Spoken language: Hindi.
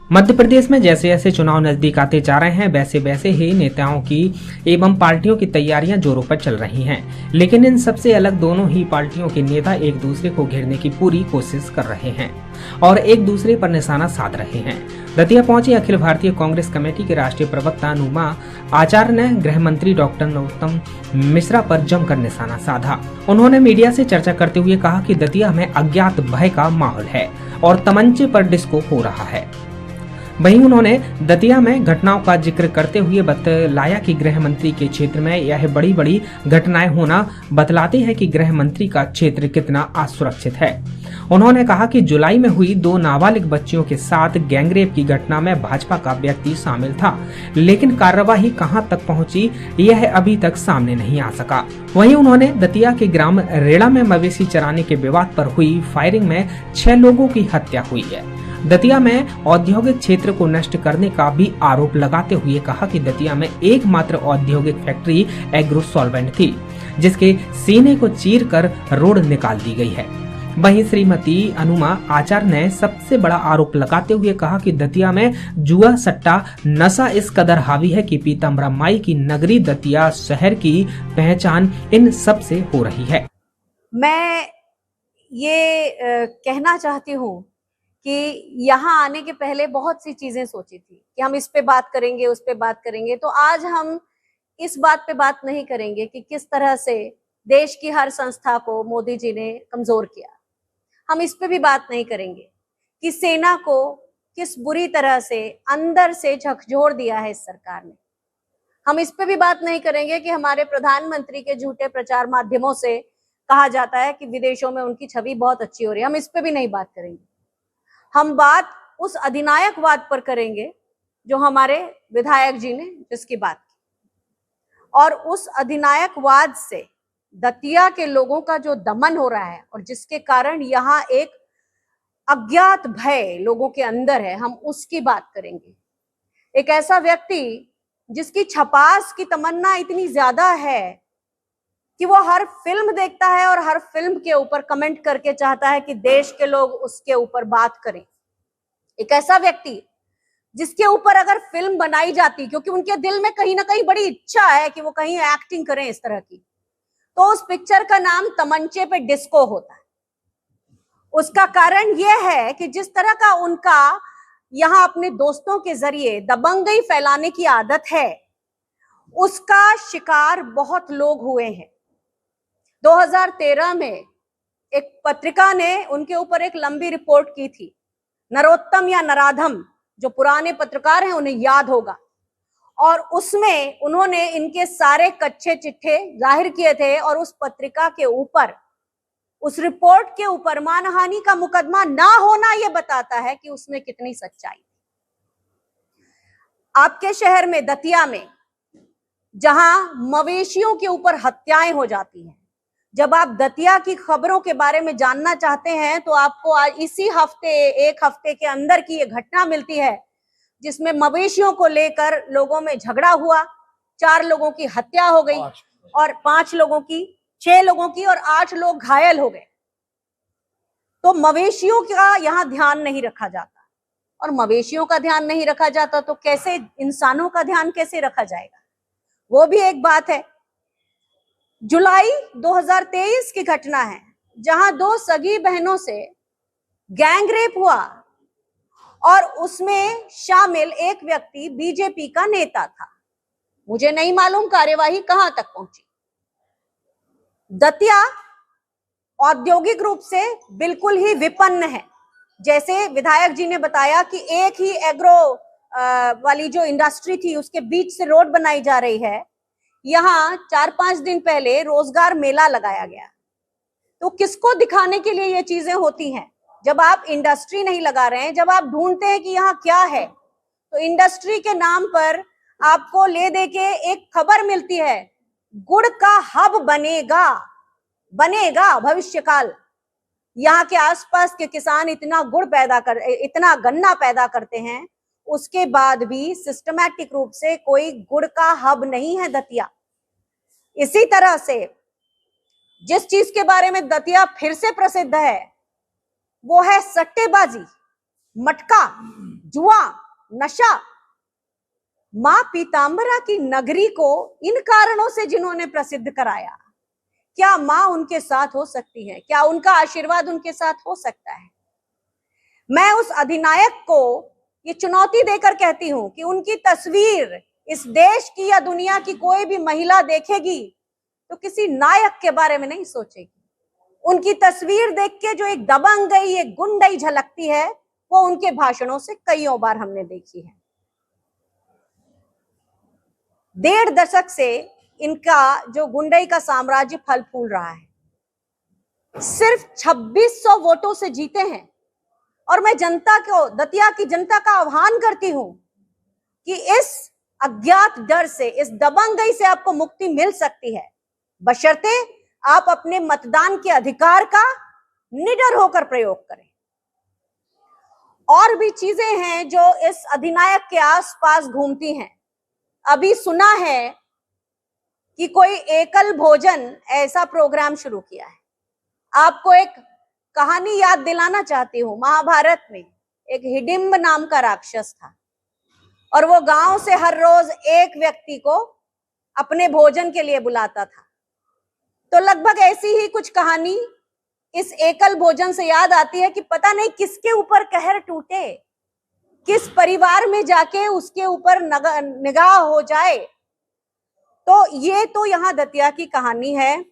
मध्य प्रदेश में जैसे जैसे चुनाव नजदीक आते जा रहे हैं वैसे वैसे ही नेताओं की एवं पार्टियों की तैयारियां जोरों पर चल रही हैं। लेकिन इन सबसे अलग दोनों ही पार्टियों के नेता एक दूसरे को घेरने की पूरी कोशिश कर रहे हैं और एक दूसरे पर निशाना साध रहे हैं। दतिया पहुंची अखिल भारतीय कांग्रेस कमेटी के राष्ट्रीय प्रवक्ता अनुमा आचार्य ने गृह मंत्री डॉक्टर नरोत्तम मिश्रा पर जमकर निशाना साधा। उन्होंने मीडिया से चर्चा करते हुए कहा कि दतिया में अज्ञात भय का माहौल है और तमंचे पर डिस्को हो रहा है। वहीं उन्होंने दतिया में घटनाओं का जिक्र करते हुए बतलाया कि गृह मंत्री के क्षेत्र में यह बड़ी बड़ी घटनाएं होना बतलाती है कि गृह मंत्री का क्षेत्र कितना असुरक्षित है। उन्होंने कहा कि जुलाई में हुई 2 नाबालिग बच्चियों के साथ गैंगरेप की घटना में भाजपा का व्यक्ति शामिल था, लेकिन कार्यवाही कहां तक पहुंची यह अभी तक सामने नहीं आ सका। वहीं उन्होंने दतिया के ग्राम रेड़ा में मवेशी चराने के विवाद पर हुई फायरिंग में 6 लोगों की हत्या हुई है। दतिया में औद्योगिक क्षेत्र को नष्ट करने का भी आरोप लगाते हुए कहा कि दतिया में एकमात्र औद्योगिक फैक्ट्री एग्रो सॉल्वेंट थी, जिसके सीने को चीर कर रोड निकाल दी गई है। वहीं श्रीमती अनुमा आचार्य ने सबसे बड़ा आरोप लगाते हुए कहा कि दतिया में जुआ सट्टा नशा इस कदर हावी है कि पीताम्बरा माई की नगरी दतिया शहर की पहचान इन सब से हो रही है। मैं ये कहना चाहती हूँ कि यहाँ आने के पहले बहुत सी चीजें सोची थी कि हम इस पे बात करेंगे, उस पे बात करेंगे, तो आज हम इस बात पे बात नहीं करेंगे कि किस तरह से देश की हर संस्था को मोदी जी ने कमजोर किया। हम इस पे भी बात नहीं करेंगे कि सेना को किस बुरी तरह से अंदर से झकझोर दिया है इस सरकार ने। हम इस पे भी बात नहीं करेंगे कि हमारे प्रधानमंत्री के झूठे प्रचार माध्यमों से कहा जाता है कि विदेशों में उनकी छवि बहुत अच्छी हो रही है। हम इस पे भी नहीं बात करेंगे। हम बात उस अधिनायकवाद पर करेंगे जो हमारे विधायक जी ने जिसकी बात की, और उस अधिनायकवाद से दतिया के लोगों का जो दमन हो रहा है और जिसके कारण यहाँ एक अज्ञात भय लोगों के अंदर है, हम उसकी बात करेंगे। एक ऐसा व्यक्ति जिसकी छपास की तमन्ना इतनी ज्यादा है कि वो हर फिल्म देखता है और हर फिल्म के ऊपर कमेंट करके चाहता है कि देश के लोग उसके ऊपर बात करें। एक ऐसा व्यक्ति जिसके ऊपर अगर फिल्म बनाई जाती, क्योंकि उनके दिल में कहीं ना कहीं बड़ी इच्छा है कि वो कहीं एक्टिंग करें इस तरह की, तो उस पिक्चर का नाम तमंचे पे डिस्को होता है। उसका कारण यह है कि जिस तरह का उनका यहाँ अपने दोस्तों के जरिए दबंगई फैलाने की आदत है, उसका शिकार बहुत लोग हुए हैं। 2013 में एक पत्रिका ने उनके ऊपर एक लंबी रिपोर्ट की थी। नरोत्तम या नराधम, जो पुराने पत्रकार हैं उन्हें याद होगा, और उसमें उन्होंने इनके सारे कच्चे चिट्ठे जाहिर किए थे और उस पत्रिका के ऊपर, उस रिपोर्ट के ऊपर मानहानि का मुकदमा ना होना यह बताता है कि उसमें कितनी सच्चाई। आपके शहर में दतिया में जहां मवेशियों के ऊपर हत्याएं हो जाती हैं, जब आप दतिया की खबरों के बारे में जानना चाहते हैं तो आपको आज इसी हफ्ते, एक हफ्ते के अंदर की ये घटना मिलती है जिसमें मवेशियों को लेकर लोगों में झगड़ा हुआ, 4 लोगों की हत्या हो गई और 6 लोगों की और 8 लोग घायल हो गए। तो मवेशियों का यहाँ ध्यान नहीं रखा जाता, और मवेशियों का ध्यान नहीं रखा जाता तो कैसे इंसानों का ध्यान कैसे रखा जाएगा, वो भी एक बात है। जुलाई 2023 की घटना है जहां 2 सगी बहनों से गैंगरेप हुआ और उसमें शामिल एक व्यक्ति बीजेपी का नेता था। मुझे नहीं मालूम कार्यवाही कहां तक पहुंची। दतिया औद्योगिक रूप से बिल्कुल ही विपन्न है। जैसे विधायक जी ने बताया कि एक ही एग्रो वाली जो इंडस्ट्री थी उसके बीच से रोड बनाई जा रही है। यहाँ 4-5 दिन पहले रोजगार मेला लगाया गया। तो किसको दिखाने के लिए ये चीजें होती हैं? जब आप इंडस्ट्री नहीं लगा रहे हैं, जब आप ढूंढते हैं कि यहाँ क्या है, तो इंडस्ट्री के नाम पर आपको ले दे के एक खबर मिलती है, गुड़ का हब बनेगा भविष्यकाल। यहाँ के आसपास के किसान इतना गन्ना पैदा करते हैं, उसके बाद भी सिस्टमैटिक रूप से कोई गुड़ का हब नहीं है दतिया। इसी तरह से जिस चीज के बारे में दतिया फिर से प्रसिद्ध है वो है सट्टेबाजी, मटका। जुआ, नशा, मां पीतांबरा की नगरी को इन कारणों से जिन्होंने प्रसिद्ध कराया, क्या मां उनके साथ हो सकती है? क्या उनका आशीर्वाद उनके साथ हो सकता है? मैं उस अधिनायक को ये चुनौती देकर कहती हूं कि उनकी तस्वीर इस देश की या दुनिया की कोई भी महिला देखेगी तो किसी नायक के बारे में नहीं सोचेगी। उनकी तस्वीर देख के जो एक दबंगई, एक गुंडई झलकती है, वो उनके भाषणों से कईयों बार हमने देखी है। 1.5 दशक से इनका जो गुंडई का साम्राज्य फल फूल रहा है, सिर्फ 2600 वोटों से जीते हैं। और मैं जनता को, दतिया की जनता का आह्वान करती हूं कि इस अज्ञात डर से, इस दबंगई से आपको मुक्ति मिल सकती है, बशर्ते आप अपने मतदान के अधिकार का निडर होकर प्रयोग करें। और भी चीजें हैं जो इस अधिनायक के आसपास घूमती हैं। अभी सुना है कि कोई एकल भोजन ऐसा प्रोग्राम शुरू किया है। आपको एक कहानी याद दिलाना चाहती हूँ। महाभारत में एक हिडिंब नाम का राक्षस था और वो गांव से हर रोज एक व्यक्ति को अपने भोजन के लिए बुलाता था। तो लगभग ऐसी ही कुछ कहानी इस एकल भोजन से याद आती है कि पता नहीं किसके ऊपर कहर टूटे, किस परिवार में जाके उसके ऊपर निगाह हो जाए। तो ये तो यहाँ दतिया की कहानी है।